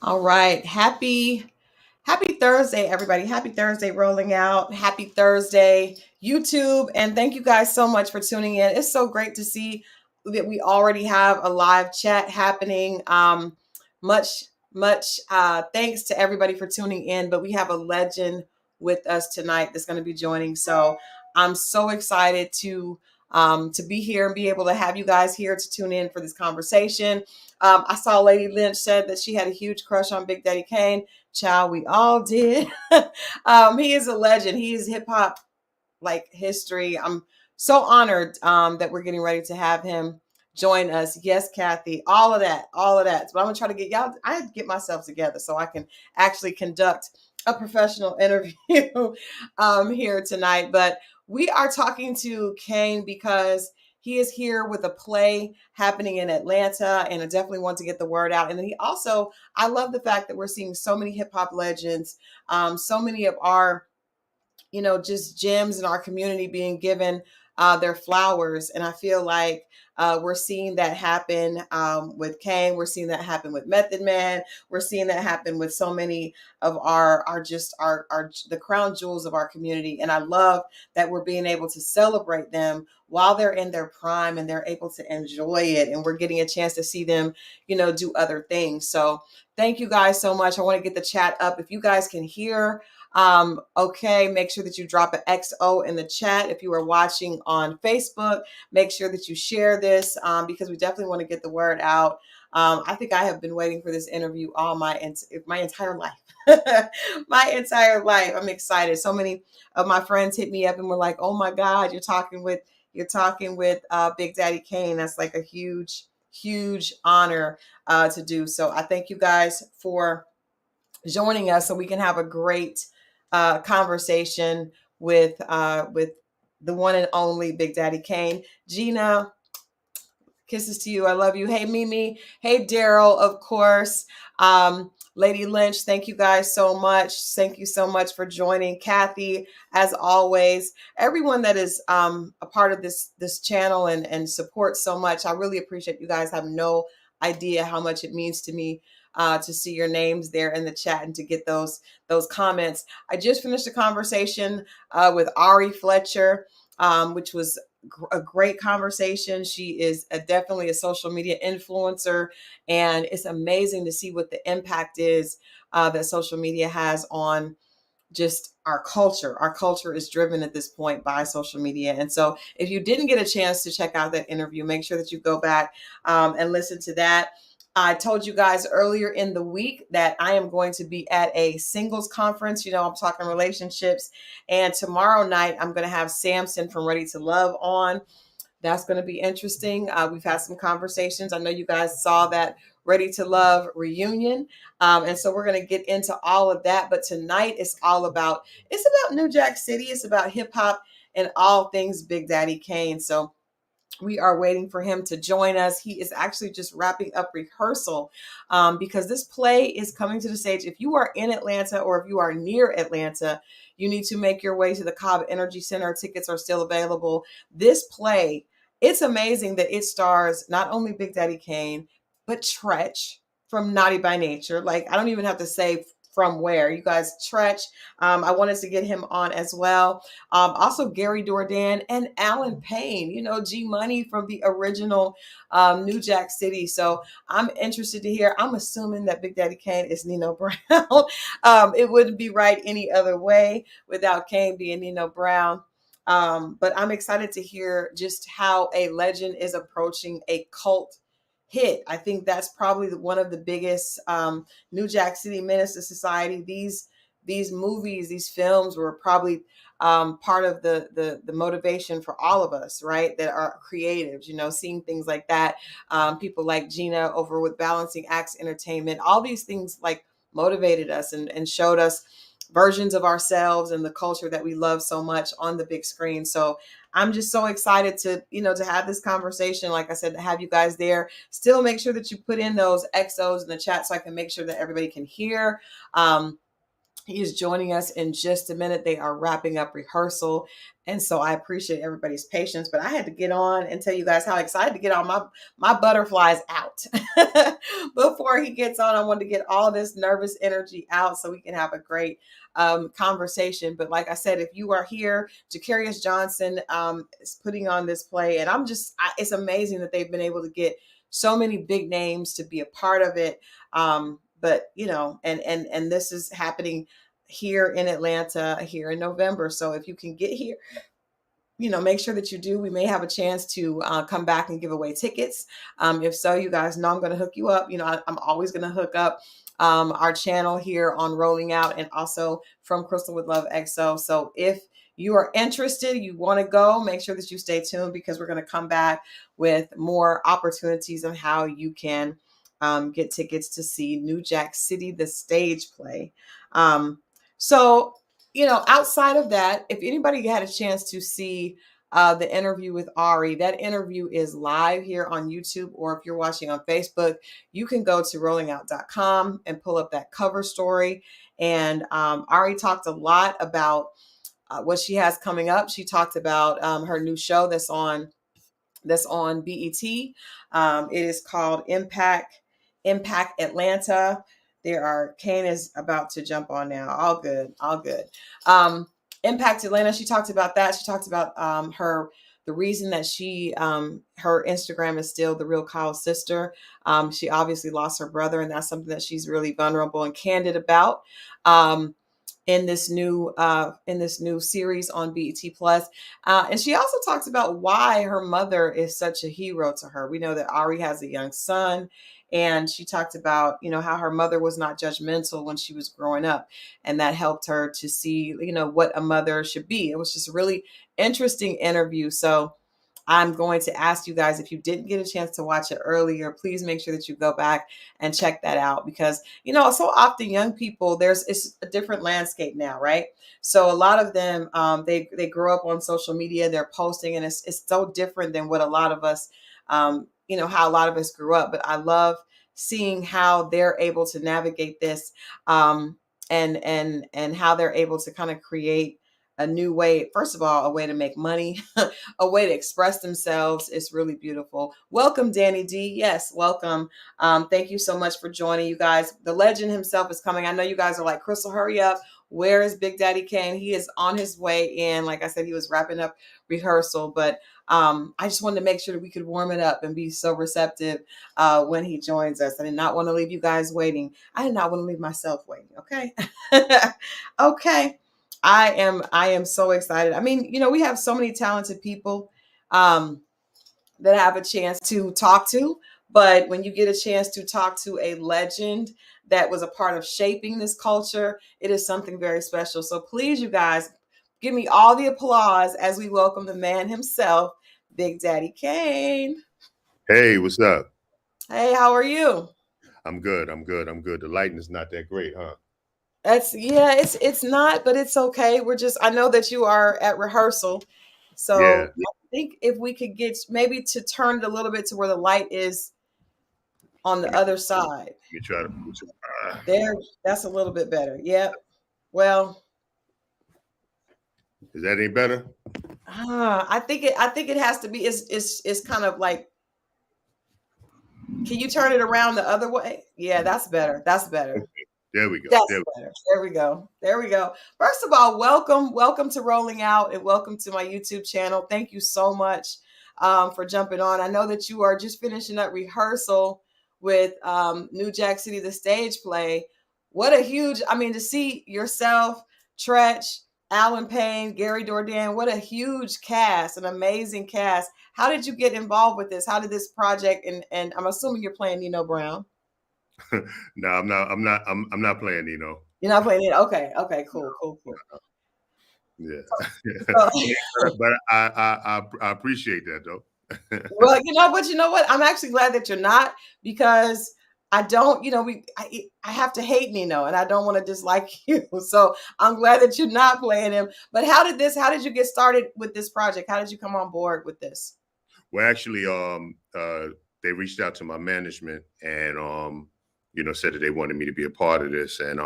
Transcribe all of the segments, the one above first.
All right. Happy Thursday, everybody. Happy Thursday rolling out. Happy Thursday, YouTube. And thank you guys so much for tuning in. It's so great to see that we already have a live chat happening. Much, much thanks to everybody for tuning in. But we have a legend with us tonight that's going to be joining. So I'm so excited to be here and be able to have you guys here to tune in for this conversation. I saw Lady Lynch said that she had a huge crush on Big Daddy Kane. Child, we all did. He is a legend. He is hip hop like history. I'm so honored that we're getting ready to have him join us. Yes, Kathy, all of that, all of that. But I'm gonna try to get y'all. I have to get myself together so I can actually conduct a professional interview here tonight. But we are talking to Kane because he is here with a play happening in Atlanta, and I definitely want to get the word out. And then he also, I love the fact that we're seeing so many hip hop legends, so many of our just gems in our community being given their flowers. And I feel like we're seeing that happen with Kane. We're seeing that happen with Method Man. We're seeing that happen with so many of our the crown jewels of our community. And I love that we're being able to celebrate them while they're in their prime and they're able to enjoy it. And we're getting a chance to see them, do other things. So thank you guys so much. I want to get the chat up. If you guys can hear, okay, make sure that you drop an XO in the chat. If you are watching on Facebook, make sure that you share this because we definitely want to get the word out. I think I have been waiting for this interview all my entire life. My entire life. I'm excited. So many of my friends hit me up and were like, "Oh my God, you're talking with Big Daddy Kane." That's like a huge, huge honor to do. So I thank you guys for joining us so we can have a great conversation with the one and only Big Daddy Kane. Gina, kisses to you. I love you. Hey, Mimi. Hey, Daryl, of course. Lady Lynch, thank you guys so much. Thank you so much for joining. Kathy, as always. Everyone that is a part of this channel and supports so much. I really appreciate you guys. Have no idea how much it means to me to see your names there in the chat and to get those comments. I just finished a conversation with Ari Fletcher, which was a great conversation. She is definitely a social media influencer, and it's amazing to see what the impact is that social media has on just our culture. Our culture is driven at this point by social media. And so if you didn't get a chance to check out that interview, make sure that you go back and listen to that. I told you guys earlier in the week that I am going to be at a singles conference. I'm talking relationships. And tomorrow night, I'm going to have Samson from Ready to Love on. That's going to be interesting. We've had some conversations. I know you guys saw that Ready to Love reunion. And so we're going to get into all of that. But tonight it's about New Jack City. It's about hip hop and all things Big Daddy Kane. So we are waiting for him to join us. He is actually just wrapping up rehearsal because this play is coming to the stage. If you are in Atlanta or if you are near Atlanta, you need to make your way to the Cobb Energy Center. Tickets are still available. This play, it's amazing that it stars not only Big Daddy Kane, but Tretch from Naughty by Nature. Like, I don't even have to say from where. You guys, Tretch, I wanted to get him on as well. Also, Gary Dourdan and Alan Payne, G Money from the original New Jack City. So I'm interested to hear. I'm assuming that Big Daddy Kane is Nino Brown. It wouldn't be right any other way without Kane being Nino Brown. But I'm excited to hear just how a legend is approaching a cult hit. I think that's probably one of the biggest New Jack City Menace to Society. These movies, these films were probably part of the motivation for all of us, right? That are creatives, seeing things like that. People like Gina over with Balancing Acts Entertainment, all these things like motivated us and showed us versions of ourselves and the culture that we love so much on the big screen. So I'm just so excited to have this conversation. Like I said, to have you guys there. Still make sure that you put in those XOs in the chat so I can make sure that everybody can hear. He is joining us in just a minute. They are wrapping up rehearsal. And so I appreciate everybody's patience, but I had to get on and tell you guys how excited to get all my butterflies out. Before he gets on, I wanted to get all this nervous energy out so we can have a great conversation. But like I said, if you are here, Jacarius Johnson is putting on this play, and it's amazing that they've been able to get so many big names to be a part of it. But and this is happening here in Atlanta here in November. So if you can get here, make sure that you do. We may have a chance to come back and give away tickets. If so, you guys know I'm going to hook you up. I'm always going to hook up our channel here on Rolling Out, and also from Crystal with Love XO. So if you are interested, you want to go, make sure that you stay tuned, because we're going to come back with more opportunities on how you can get tickets to see New Jack City, the stage play. So outside of that, if anybody had a chance to see the interview with Ari, that interview is live here on YouTube, or if you're watching on Facebook, you can go to rollingout.com and pull up that cover story. And Ari talked a lot about what she has coming up. She talked about her new show that's on BET. It is called Impact Atlanta. Kane is about to jump on now. All good. Impact Atlanta. She talked about that. She talked about the reason that her Instagram is still The Real Kyle's Sister. She obviously lost her brother, and that's something that she's really vulnerable and candid about. In this new series on BET Plus. And she also talks about why her mother is such a hero to her. We know that Ari has a young son, and she talked about, how her mother was not judgmental when she was growing up, and that helped her to see, what a mother should be. It was just a really interesting interview. So I'm going to ask you guys, if you didn't get a chance to watch it earlier, please make sure that you go back and check that out, because, so often young people, it's a different landscape now, right? So a lot of them, they grow up on social media, they're posting, and it's so different than what a lot of us, how a lot of us grew up. But I love seeing how they're able to navigate this, and how they're able to kind of create a new way. First of all, a way to make money, a way to express themselves. It's really beautiful. Welcome, Danny D. Yes, welcome. Thank you so much for joining, you guys. The legend himself is coming. I know you guys are like, Crystal, hurry up. Where is Big Daddy Kane? He is on his way in. Like I said, he was wrapping up rehearsal, but I just wanted to make sure that we could warm it up and be so receptive when he joins us. I did not want to leave you guys waiting. I did not want to leave myself waiting. Okay. Okay. I am so excited. I mean, we have so many talented people that have a chance to talk to, but when you get a chance to talk to a legend that was a part of shaping this culture, it is something very special. So please, you guys, give me all the applause as we welcome the man himself, Big Daddy Kane. Hey, what's up? Hey, how are you? I'm good. The lighting is not that great, huh? It's not, but it's okay. I know that you are at rehearsal. So Yeah. I think if we could get maybe to turn it a little bit to where the light is on Let the me, other side. let me try to. There, that's a little bit better. Yep. Well, Is that any better? I think it has to be, it's kind of like, can you turn it around the other way? Yeah, that's better. That's better. Okay. There we go. That's better. There we go. There we go. First of all, welcome to Rolling Out, and welcome to my YouTube channel. Thank you so much for jumping on. I know that you are just finishing up rehearsal with New Jack City, the stage play. What a huge, to see yourself, Tretch, Alan Payne, Gary Dordan, what a huge cast, an amazing cast. How did you get involved with this? How did this project, and I'm assuming you're playing Nino Brown. No, I'm not. I'm not playing. You're not playing it. Okay. Okay. Cool. Yeah. So, But I appreciate that though. well, but you know what? I'm actually glad that you're not, because I don't. I have to hate Nino, and I don't want to dislike you. So I'm glad that you're not playing him. But how did you get started with this project? How did you come on board with this? Well, actually, they reached out to my management and said that they wanted me to be a part of this, and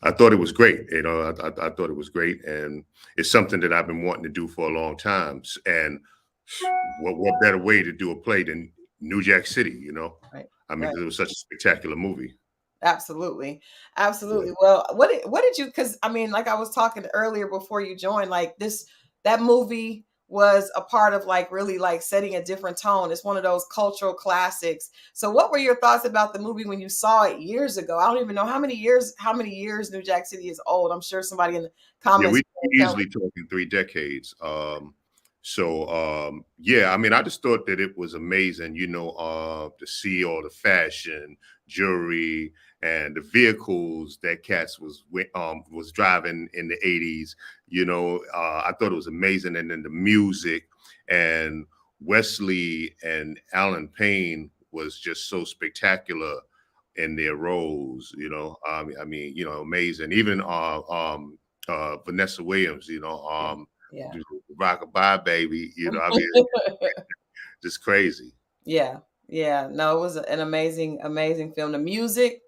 I thought it was great. I thought it was great, and it's something that I've been wanting to do for a long time. And what better way to do a play than New Jack City? Right. I mean, Right. 'cause it was such a spectacular movie. Absolutely. Yeah. Absolutely. Well, what did you, because I mean, like I was talking earlier before you joined, like that movie was a part of like really like setting a different tone. It's one of those cultural classics. So what were your thoughts about the movie when you saw it years ago? I don't even know how many years New Jack City is old. I'm sure somebody in the Yeah, comments we can tell easily talking 3 decades. Yeah, I mean, I just thought that it was amazing, to see all the fashion, jewelry, and the vehicles that Cats was driving in the 80s. I thought it was amazing, and then the music, and Wesley and Alan Payne was just so spectacular in their roles. Amazing. Even Vanessa Williams, yeah. Yeah. Rockabye Baby, I mean, just crazy. Yeah, yeah. No, it was an amazing, amazing film. The music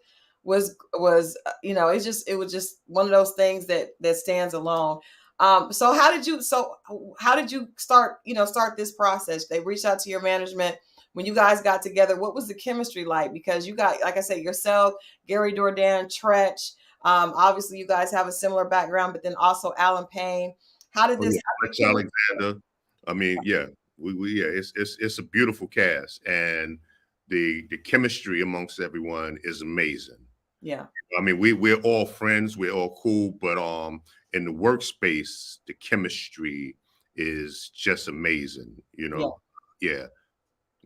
it was just one of those things that stands alone. So how did you start this process? They reached out to your management when you guys got together. What was the chemistry like? Because you got, like I said, yourself, Gary Dordan, Tretch. Obviously, you guys have a similar background, but then also Alan Payne. How did Oh yeah, the Lex chemistry? Alexander. I mean, yeah, yeah, it's a beautiful cast, and the chemistry amongst everyone is amazing. Yeah, I mean, we're all friends, we're all cool, but in the workspace, the chemistry is just amazing. yeah. Yeah,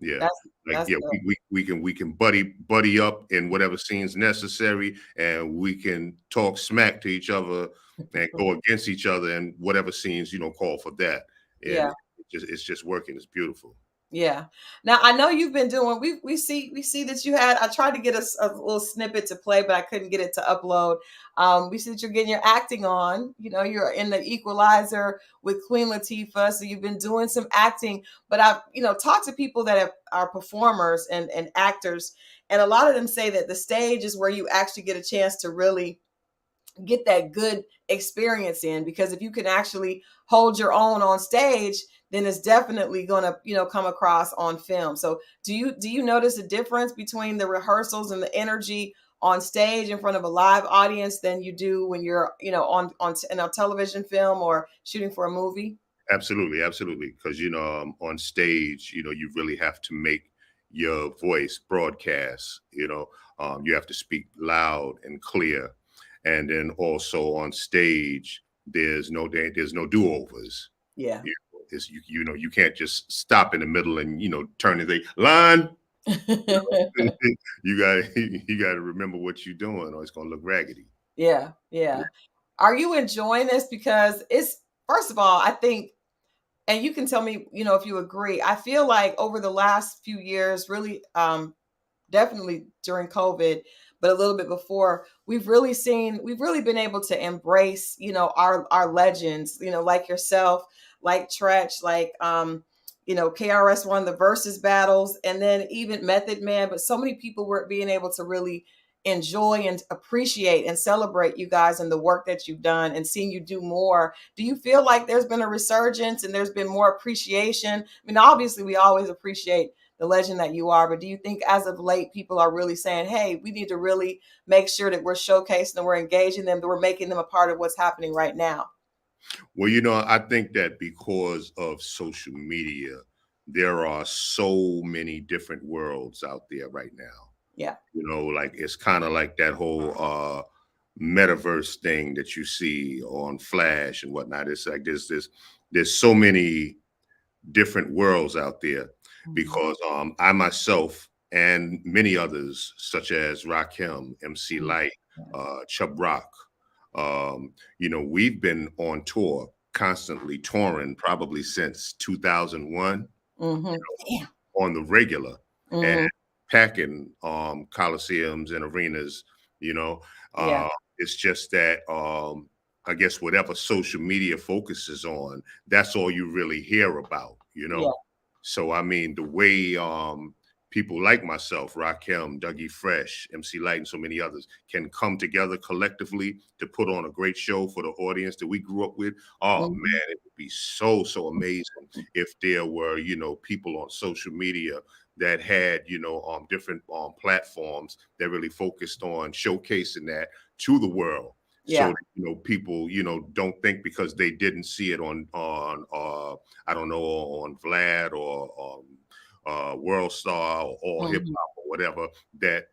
yeah. That's Like, that's yeah, good. we can buddy up in whatever scenes necessary, and we can talk smack to each other and go against each other in whatever scenes call for that. And Yeah. it's just working. It's beautiful. Yeah. Now I know you've been doing. We see that you had. I tried to get a little snippet to play, but I couldn't get it to upload. We see that you're getting your acting on. You're in the Equalizer with Queen Latifah, so you've been doing some acting. But I've talked to people that are performers and actors, and a lot of them say that the stage is where you actually get a chance to really get that good experience in, because if you can actually hold your own on stage, then it's definitely going to come across on film. So do you notice a difference between the rehearsals and the energy on stage in front of a live audience than you do when you're in a television film or shooting for a movie? Absolutely, absolutely. Because on stage, you really have to make your voice broadcast. You have to speak loud and clear, and then also on stage, there's no do overs. Yeah. You can't just stop in the middle and turn and say line. You got you got to remember what you're doing, or it's gonna look raggedy. Yeah, yeah. Are you enjoying this? Because it's, first of all, I think, and you can tell me, if you agree. I feel like over the last few years, really, definitely during COVID, but a little bit before, we've really been able to embrace, our legends, like yourself, like Tretch, like KRS won the versus battles, and then even Method Man. But so many people were being able to really enjoy and appreciate and celebrate you guys and the work that you've done, and seeing you do more. Do you feel like there's been a resurgence and there's been more appreciation? I mean, obviously we always appreciate the legend that you are, but do you think as of late people are really saying, hey, we need to really make sure that we're showcasing and we're engaging them, that we're making them a part of what's happening right now? Well, I think that because of social media, there are so many different worlds out there right now. Yeah. Like it's kind of like that whole metaverse thing that you see on Flash and whatnot. It's like there's so many different worlds out there, Mhm. because I myself and many others, such as Rakim, MC Mhm. Light, Chub Rock, we've been on tour, constantly touring, probably since 2001, Mhm. Damn. on the regular, and Mhm. packing coliseums and arenas. You know, Yeah. uh, it's just that I guess whatever social media focuses on, that's all you really hear about. Yeah. So I mean, the way people like myself, Rakim, Dougie Fresh, MC Light, and so many others can come together collectively to put on a great show for the audience that we grew up with. Oh Mhm. man, it would be so, so amazing if there were, people on social media that had, different platforms that really focused on showcasing that to the world. So Yeah. that, people, don't think because they didn't see it on I don't know, on Vlad or World Star or All Hip Mhm. Hop or whatever, that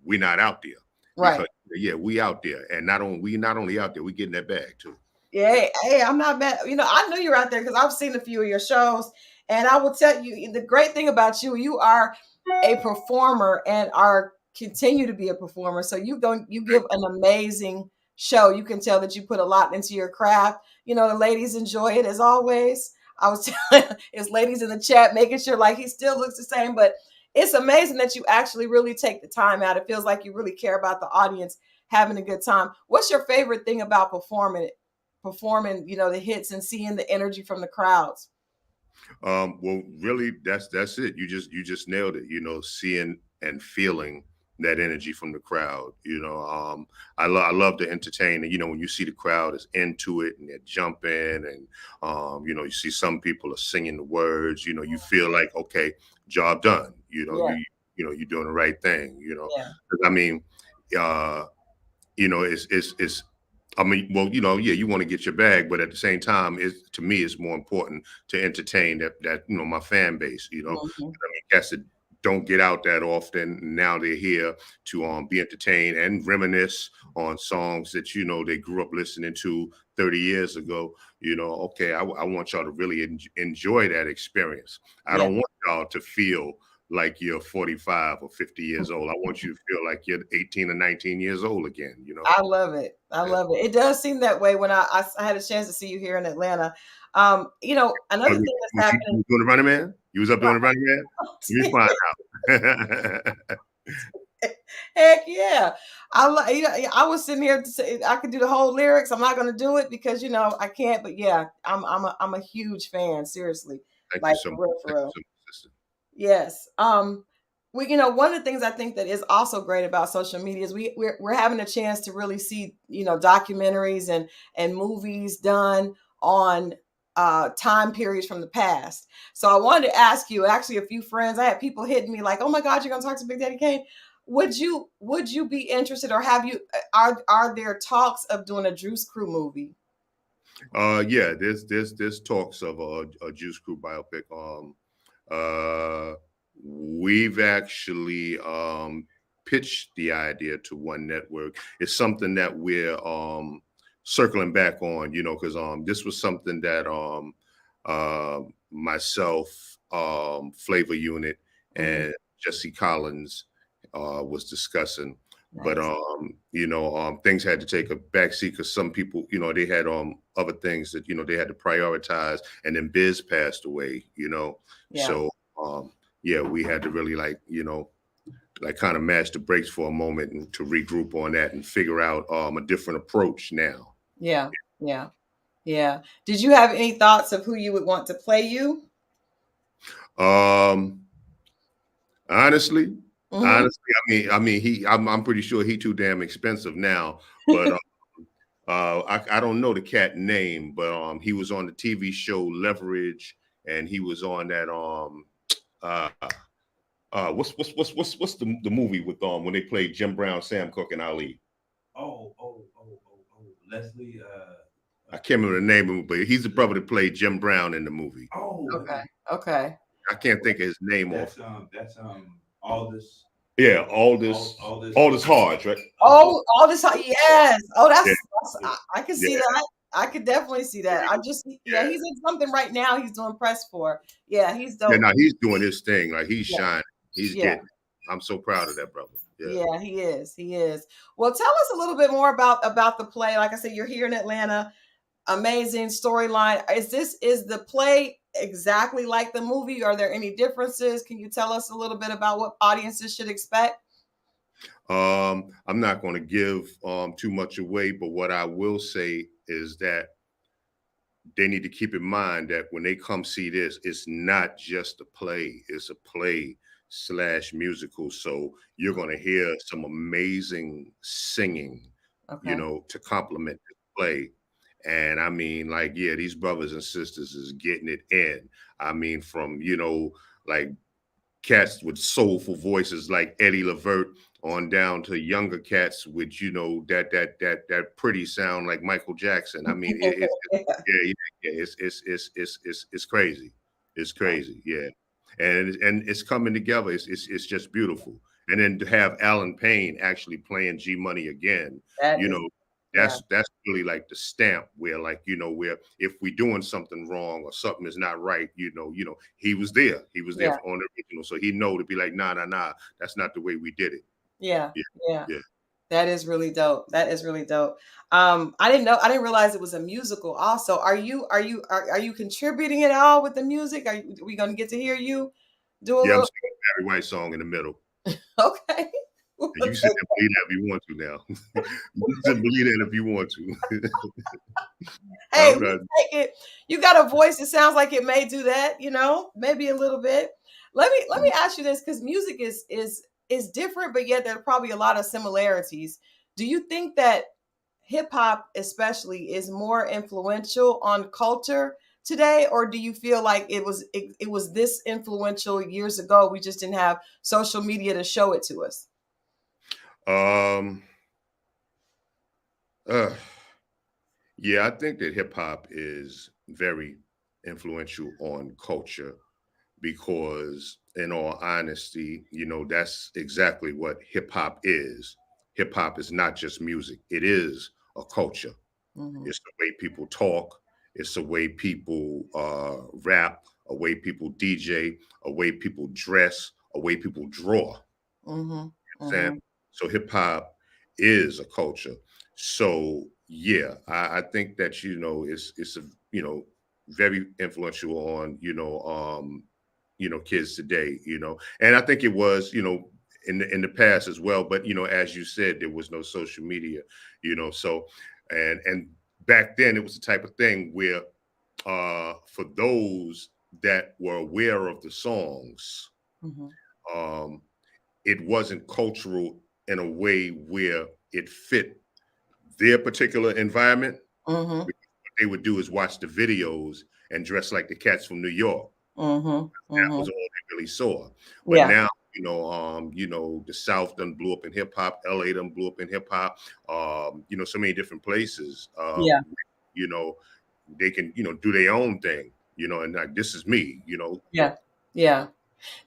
we're not out there. Right. Because yeah, we out there, and not only out there, we getting that bag too. Yeah, hey, I'm not mad. I knew you were out there because I've seen a few of your shows, and I will tell you the great thing about you. You are a performer and are continue to be a performer. So you give an amazing show. You can tell that you put a lot into your craft. The ladies enjoy it as always. I was telling his ladies in the chat, making sure like he still looks the same, but it's amazing that you actually really take the time out. It feels like you really care about the audience having a good time. What's your favorite thing about performing, the hits and seeing the energy from the crowds? Well, really, that's it. You just nailed it. Seeing and feeling that energy from the crowd. I love to entertain, and when you see the crowd is into it and they're jumping, and you see some people are singing the words. You feel like, okay, job done. Yeah, You're doing the right thing. yeah, 'Cause, I mean, uh, it's I mean, well, yeah, you want to get your bag, but at the same time, to me, it's more important to entertain that my fan base. hmm, I mean, cats that don't get out that often. Now they're here to be entertained and reminisce on songs that they grew up listening to 30 years ago. Okay, I want y'all to really enjoy that experience. I yeah. don't want y'all to feel like you're 45 or 50 years old. I want you to feel like you're 18 or 19 years old again. I love it. I Yeah. love it. It does seem that way when I had a chance to see you here in Atlanta. Oh, Another thing that's you happening. was doing the Running Man? You was up doing the Running Man? Let me find out. Heck yeah. I was sitting here to say I could do the whole lyrics. I'm not going to do it because I can't, but yeah, I'm a huge fan, seriously. Thank you Like so much. for real, for Thank you real. so much, sister. Yes. One of the things I think that is also great about social media is we're having a chance to really see, documentaries and movies done on time periods from the past. So I wanted to ask you, actually a few friends, I had people hitting me like, "Oh my God, you're going to talk to Big Daddy Kane." Would you be interested, or have you are there talks of doing a Juice Crew movie? Yeah, there's talks of a Juice Crew biopic. Uh, we've actually pitched the idea to one network. It's something that we're circling back on, because this was something that myself, Flavor Unit, Mhm. and Jesse Collins was discussing. But Nice. things had to take a backseat because some people, they had other things that they had to prioritize, and then Biz passed away. Yeah. So yeah, we had to really like kind of match the brakes for a moment and to regroup on that and figure out a different approach now. Yeah. Yeah. Yeah. Did you have any thoughts of who you would want to play you? Um, honestly, Hmm. honestly, I mean, I'm pretty sure he too damn expensive now, but I don't know the cat name, but he was on the TV show Leverage, and he was on that uh what's the movie with when they played Jim Brown, Sam Cooke, and Ali. Leslie. I can't remember the name of him, but he's the brother that played Jim Brown in the movie. Okay. Okay. I can't think of his name off. That's all this Yeah, all this Hodge, right? Oh, all this. Yes. Oh, Yeah, I can see yeah, that. I could definitely see that. Yeah, yeah. he's in something right now. He's doing press for. Yeah, he's Yeah, dope. now he's doing his thing. Like he's Yeah. shining. He's Yeah. getting it. I'm so proud of that brother. Yeah. Yeah, he is. He is. Well, tell us a little bit more about the play. Like I said, you're here in Atlanta. Amazing storyline. Is the play exactly like the movie? Are there any differences? Can you tell us a little bit about what audiences should expect? I'm not going to give too much away, but what I will say is that they need to keep in mind that when they come see this, it's not just a play. It's a play slash musical. So you're going to hear some amazing singing, Okay. to complement the play. And I mean, like, yeah, these brothers and sisters is getting it in. I mean, from, like cats with soulful voices like Eddie Levert on down to younger cats with, that pretty sound like Michael Jackson. I mean, Yeah. yeah, yeah, it's crazy. It's crazy, yeah. And it's coming together. It's just beautiful. And then to have Alan Payne actually playing G Money again, That you is, know, yeah, that's really like the stamp where, like, where if we doing something wrong or something is not right, he was there. He was there yeah, on the original. So he know to be like, nah, nah, nah, that's not the way we did it. yeah, Yeah, yeah. yeah. That is really dope. That is really dope. I didn't realize it was a musical also. Are you contributing at all with the music? Are we gonna get to hear you do a Yeah, I'm little? singing a Barry White song in the middle. Okay. And you can sit there and believe that if you want to now. You can sit and believe that if you want to. Hey, I'm we not. take it. You got a voice that sounds like it may do that, maybe a little bit. Let me ask you this, because music is different, but yet there are probably a lot of similarities. Do you think that hip hop especially is more influential on culture today, or do you feel like it was this influential years ago? We just didn't have social media to show it to us. Um. Uh, yeah, I think that hip hop is very influential on culture because, in all honesty, that's exactly what hip hop is. Hip hop is not just music; it is a culture. Hmm. It's the way people talk. It's the way people rap, a way people DJ, a way people dress, a way people draw. Hmm. Saying? Hmm. So hip hop is a culture. So yeah, I think that it's a very influential on kids today. And I think it was in the past as well. But as you said, there was no social media. So and back then it was the type of thing where for those that were aware of the songs. Hmm. Um, it wasn't cultural in a way where it fit their particular environment. Hmm. What they would do is watch the videos and dress like the cats from New York. Hmm. That Hmm. was all they really saw. But Yeah. now, the South done blew up in hip hop. LA done blew up in hip hop. So many different places. Yeah. You know, they can, do their own thing. And like this is me. Yeah. Yeah.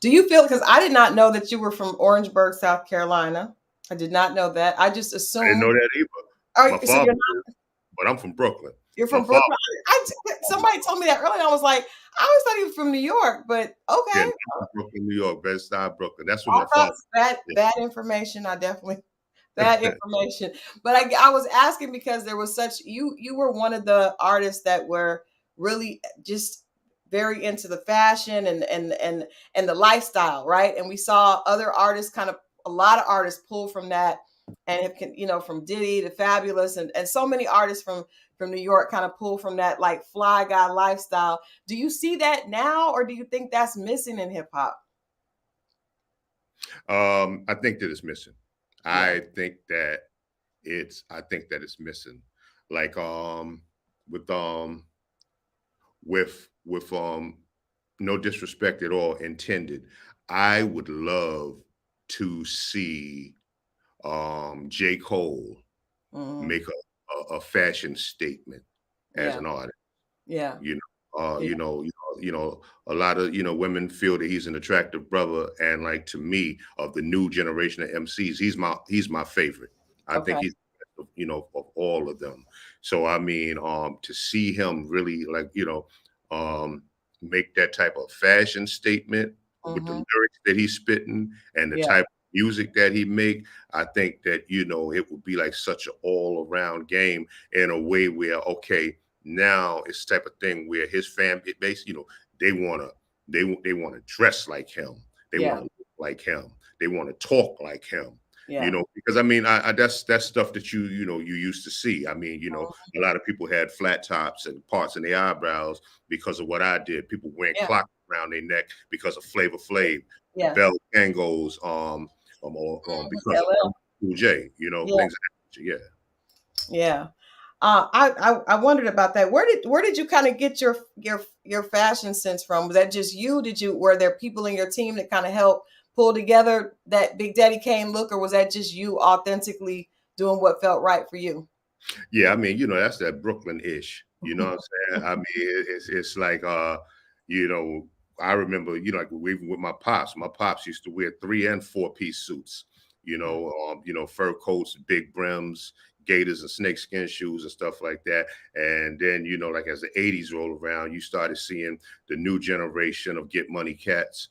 Do you feel, because I did not know that you were from Orangeburg, South Carolina. I did not know that. I just I didn't assumed. know that either. My So father did, but I'm from Brooklyn. you're My from father, Brooklyn. Somebody told me that earlier. I was like, I always thought he was from New York, but yeah, okay. I'm from Brooklyn, New York, Bed-Stuy, Brooklyn. That's where I my thought father. bad information. I definitely bad information. But I was asking because there was such, you were one of the artists that were really just very into the fashion and the lifestyle, right? And we saw other artists, kind of a lot of artists pull from that, and it can, from Diddy to Fabulous, and so many artists from New York kind of pull from that, like, fly guy lifestyle. Do you see that now, or do you think that's missing in hip hop? I think that it's missing. Yeah. I think that it's missing. Like with with no disrespect at all intended. I would love to see J. Cole Hmm. make a fashion statement as Yeah. an artist. Yeah. You know, Yeah. a lot of women feel that he's an attractive brother, and like to me, of the new generation of MCs, he's my favorite. I think Okay. he's of all of them. So I mean, to see him really like um, make that type of fashion statement with the Hmm. lyrics that he's spitting and the Yeah. type of music that he make, I think that it would be like such an all around game in a way where okay, now it's the type of thing where his family base, they wanna they wanna dress like him. They Yeah. wanna look like him. They wanna talk like him. Yeah. Because I mean, I that's stuff that you used to see. I mean, Mhm. a lot of people had flat tops and parts in their eyebrows because of what I did. People wearing Yeah. clock around their neck because of Flavor Flav, the Yeah. belt tangos, because of LL. Cool J, you know, Yeah. things of that nature. Yeah. Yeah. I wondered about that. Where did you kind of get your fashion sense from? Was that just you? Were there people in your team that kind of helped pull together that Big Daddy Kane look, or was that just you authentically doing what felt right for you? Yeah, I mean, you know, that's that Brooklyn-ish. You know what I'm saying? I mean, it's like you know, I remember, you know, like even with my pops. My pops used to wear 3 and 4-piece suits. You know, fur coats, big brims, gaiters, and snakeskin shoes and stuff like that. And then, you know, like as the '80s roll around, you started seeing the new generation of Get Money cats.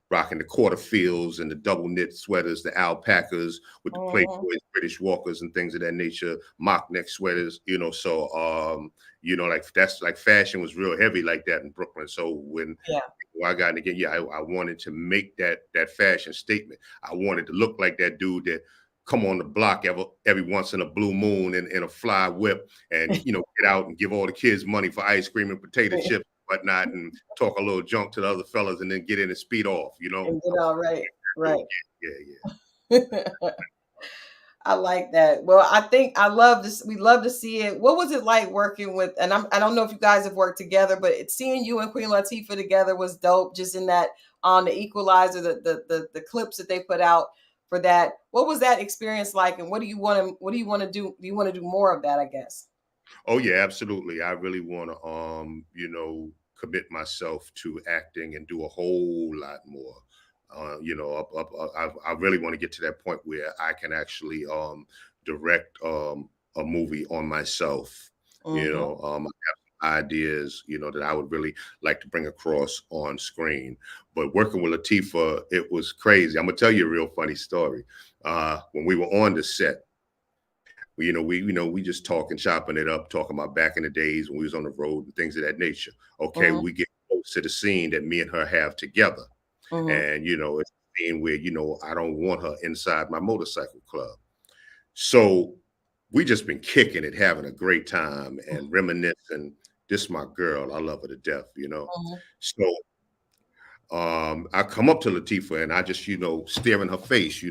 Rocking the quarter fields and the double knit sweaters, the alpacas with the Mhm. Playboys, British Walkers, and things of that nature, mock neck sweaters, you know. So, you know, like that's like fashion was real heavy like that in Brooklyn. So when Yeah. I got in again, yeah, I wanted to make that fashion statement. I wanted to look like that dude that come on the block every once in a blue moon in a fly whip and, you know, get out and give all the kids money for ice cream and potato chips, whatnot, and talk a little junk to the other fellas and then get in and speed off, you know? And get all right. Dude, Right. yeah. I like that. Well, I think I love this. We love to see it. What was it like working with? And I don't know if you guys have worked together, but seeing you and Queen Latifah together was dope. Just in that on the Equalizer, the clips that they put out for that. What was that experience like? And what do you want to do? Do you want to do more of that? I guess. Oh yeah, absolutely. I really want to, you know, commit myself to acting and do a whole lot more. You know, I really want to get to that point where I can actually direct a movie on myself. You Hmm. know, I have ideas, you know, that I would really like to bring across on screen. But working with Latifah, it was crazy. I'm gonna tell you a real funny story. When we were on the set, we just talking, chopping it up, talking about back in the days when we was on the road and things of that nature. Okay, Hmm. we get close to the scene that me and her have together, Hmm. and you know, it's a scene where I don't want her inside my motorcycle club. So we just been kicking it, having a great time and reminiscing. This is my girl. I love her to death, you know. Hmm. So I come up to Latifah and I just, stare in her face,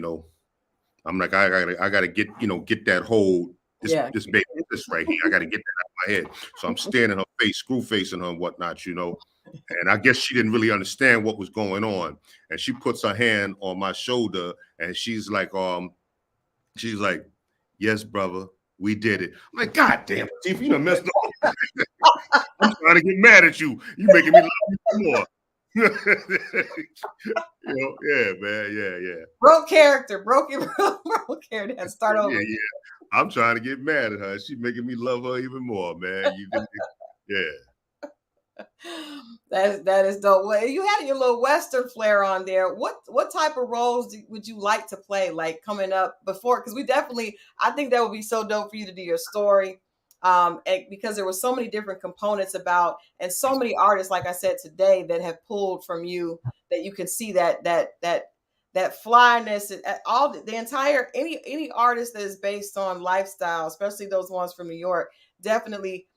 I'm like, I gotta get, get that whole Yeah. this baby, this right here. I gotta get that out of my head. So I'm staring in her face, screw facing her and whatnot, And I guess she didn't really understand what was going on. And she puts her hand on my shoulder and she's like, yes, brother, we did it. I'm like, God damn it, Chief, you done messed up. I'm trying to get mad at you. You making me love you more. Yeah, man, yeah. Broke character, broke character. Had to start Yeah, over. yeah. I'm trying to get mad at her. She's making me love her even more, man. Yeah. That is dope. Well, you had your little Western flair on there. What type of roles would you like to play? Like coming up before, because I think that would be so dope for you to do your story. And because there were so many different components about, and so many artists, like I said today, that have pulled from you that you can see that flyness and all the entire any artist that is based on lifestyle, especially those ones from New York, definitely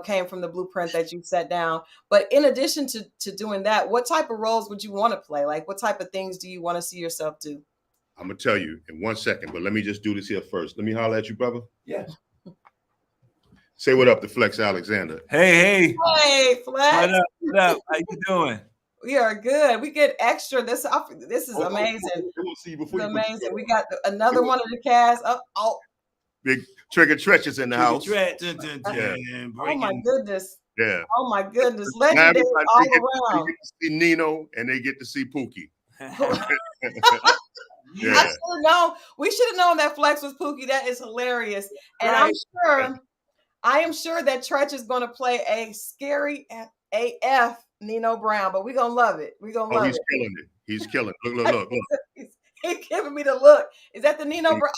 came from the blueprint that you set down. But in addition to doing that, what type of roles would you want to play? Like, what type of things do you want to see yourself do? I'm gonna tell you in 1 second, but let me just do this here first. Let me holler at you, brother. Yeah. Say what up to Flex Alexander. Hey. Hey, Flex. What up? How you doing? We are good. We get extra. This is amazing. We'll see This before is you put amazing. We got another one of the cast. Oh, Big Trigger Tretch is in the house. Yeah. oh my goodness. Yeah. Oh my goodness. Now Legendary everybody, all they around. get to see Nino and they get to see Pookie. I should have known. We should have known that Flex was Pookie. That is hilarious. And Right. I am sure that Tretch is going to play a scary AF Nino Brown, but we're going to love it. We're going to love he's it. killing it. He's killing it. Look. He's giving me the look. Is that the Nino Brown?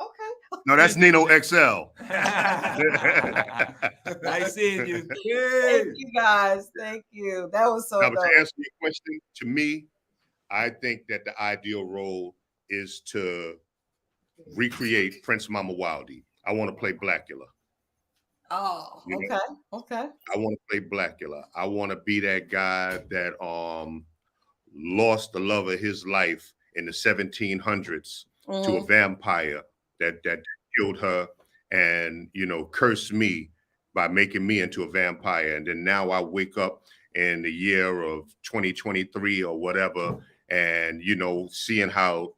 Okay. No, that's Nino XL. Nice seeing you. Thank you guys. Thank you. That was so Now, but dope. to answer your question, to me, I think that the ideal role is to recreate Prince Mama Wildy. I want to play Blackula. Oh, You know, okay. Okay. I want to play Blackula. I want to be that guy that lost the love of his life in the 1700s to a Hmm. vampire that killed her and cursed me by making me into a vampire. And then now I wake up in the year of 2023 or whatever, and seeing how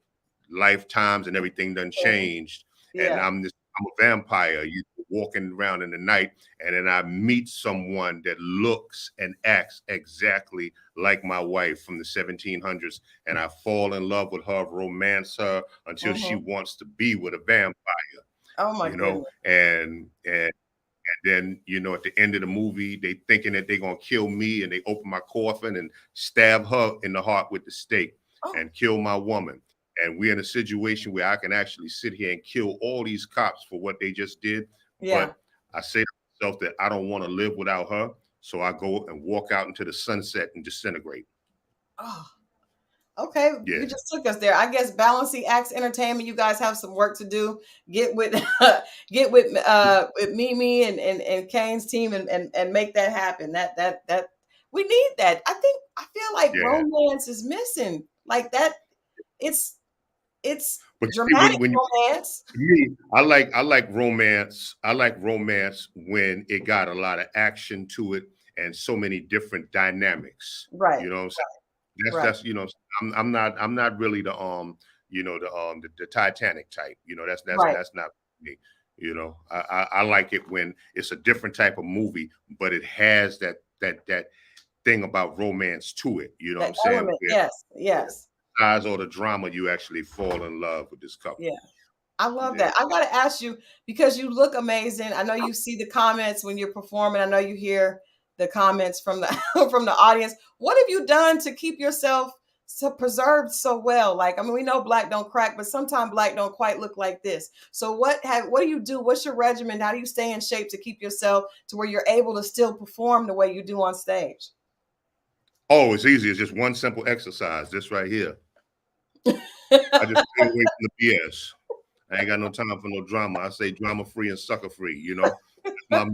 lifetimes and everything done changed, and Yeah. I'm a vampire, walking around in the night, and then I meet someone that looks and acts exactly like my wife from the 1700s, and I fall in love with her, romance her until she Hmm. wants to be with a vampire, Oh my goodness. and then at the end of the movie, they thinking that they're gonna kill me, and they open my coffin and stab her in the heart with the stake Oh, and kill my woman. And we're in a situation where I can actually sit here and kill all these cops for what they just did. yeah. But I say to myself that I don't want to live without her. So I go and walk out into the sunset and disintegrate. Oh, okay. You Yeah. just took us there. I guess balancing acts entertainment. You guys have some work to do. Get with with Mimi and Kane's team and make that happen. That we need that. I feel like Yeah. romance is missing. Like that. It's it's But you see, dramatic when you romance. me, I like romance. I like romance when it got a lot of action to it and so many different dynamics. Right. You know what I'm saying? Right. I'm not really the Titanic type. Right. That's not me. I like it when it's a different type of movie, but it has that thing about romance to it. You know what That I'm saying? element. Where Yes. Yes. besides all the drama, you actually fall in love with this couple. Yeah. I love Yeah. that. I got to ask you because you look amazing. I know you see the comments when you're performing. I know you hear the comments from the from the audience. What have you done to keep yourself so preserved so well? Like, I mean, we know black don't crack, but sometimes black don't quite look like this. So what do you do? What's your regimen? How do you stay in shape to keep yourself to where you're able to still perform the way you do on stage? Oh, it's easy. It's just one simple exercise. This right here. I just stay away from the BS. I ain't got no time for no drama. I say drama free and sucker free. That's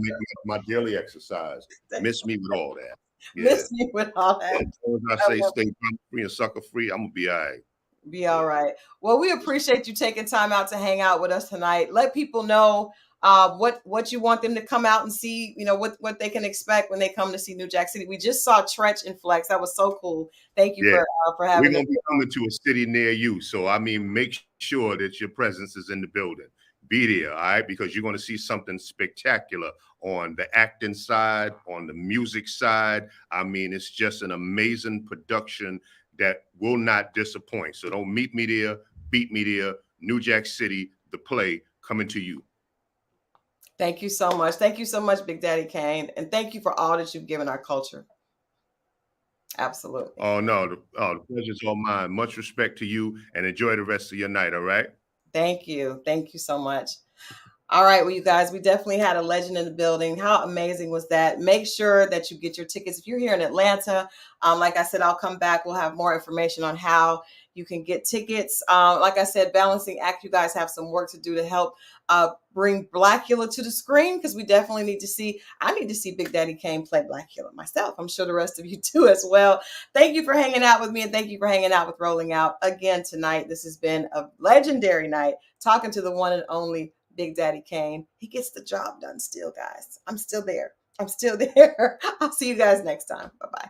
my daily exercise. Miss me with all that. Yeah. Miss me with all Yeah. that. As long as I say stay drama free and sucker free, I'm gonna be all right. Be Yeah. all right. Well, we appreciate you taking time out to hang out with us tonight. Let people know what you want them to come out and see. You know what they can expect when they come to see New Jack City. We just saw Trench and Flex. That was so cool. Thank you Yeah. for We're having us. gonna be coming to a city near you. So I mean, make sure that your presence is in the building. Be there, all right? Because you're gonna see something spectacular on the acting side, on the music side. I mean, it's just an amazing production that will not disappoint. So don't meet me there, beat me there. New Jack City, the play coming to you. Thank you so much. Thank you so much, Big Daddy Kane, and thank you for all that you've given our culture. Absolutely. Oh no, the pleasure's all mine. Much respect to you, and enjoy the rest of your night. All right. Thank you. Thank you so much. All right, well, you guys, we definitely had a legend in the building. How amazing was that? Make sure that you get your tickets. If you're here in Atlanta, like I said, I'll come back. We'll have more information on how you can get tickets. Like I said, Balancing Act, you guys have some work to do to help bring Blackula to the screen because we definitely need to see. I need to see Big Daddy Kane play Blackula myself. I'm sure the rest of you do as well. Thank you for hanging out with me, and thank you for hanging out with Rolling Out again tonight. This has been a legendary night talking to the one and only Big Daddy Kane. He gets the job done still, guys. I'm still there. I'm still there. I'll see you guys next time. Bye-bye.